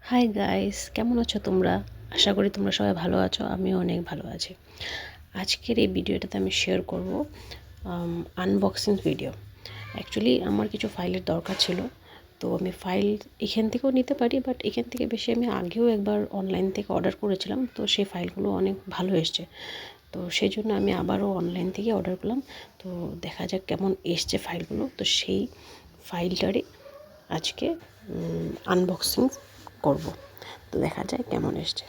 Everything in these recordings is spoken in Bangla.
হাই গাইস, কেমন আছো তোমরা? আশা করি তোমরা সবাই ভালো আছো। আমিও অনেক ভালো আছি। আজকের এই ভিডিওটাতে আমি শেয়ার করব আনবক্সিং ভিডিও। অ্যাকচুয়ালি আমার কিছু ফাইলের দরকার ছিল, তো আমি ফাইল এখান থেকেও নিতে পারি, বাট এখান থেকে বেশি আমি আগেও একবার অনলাইন থেকে অর্ডার করেছিলাম, তো সেই ফাইলগুলো অনেক ভালো এসছে। তো সেই জন্য আমি আবারও অনলাইন থেকে অর্ডার করলাম। তো দেখা যাক কেমন এসছে ফাইলগুলো। তো সেই ফাইলটারই আজকে আনবক্সিং করব। তো দেখা যায় কেমন এসছে।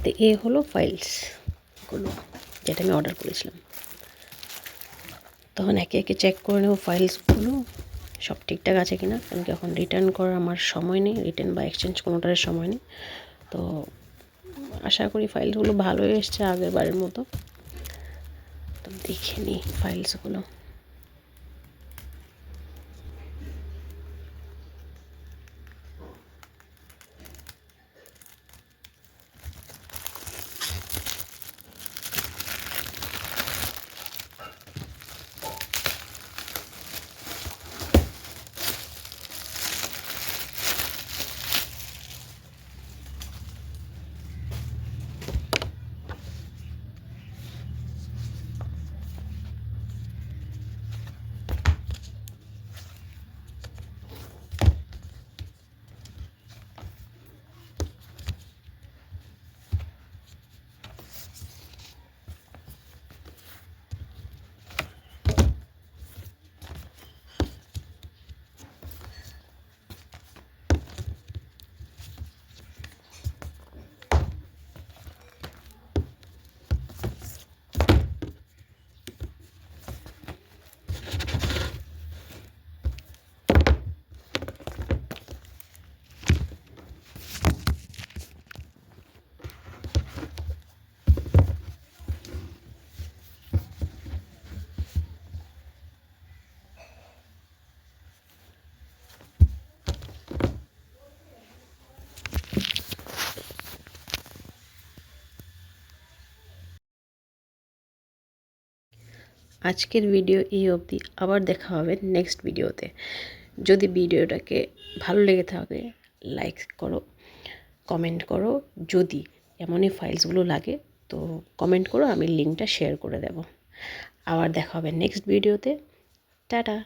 তো এ হলো ফাইলসগুলো, যেটা আমি অর্ডার করেছিলাম। তখন একে একে চেক করে নেব ফাইলসগুলো সব ঠিকঠাক আছে কিনা, কারণ কি এখন রিটার্ন করার আমার সময় নেই, রিটার্ন বা এক্সচেঞ্জ কোনোটার সময় নেই। তো আশা করি ফাইলগুলো ভালোই এসছে আগের বারের মতো। তো দেখে নিই ফাইলসগুলো। আজকের ভিডিও এই অবধি, আবার দেখা হবে নেক্সট ভিডিওতে। যদি ভিডিওটাকে ভালো লেগে থাকে লাইক করো, কমেন্ট করো। যদি এমনই ফাইলসগুলো লাগে তো কমেন্ট করো, আমি লিঙ্কটা শেয়ার করে দেব। আবার দেখা হবে নেক্সট ভিডিওতে। টাটা।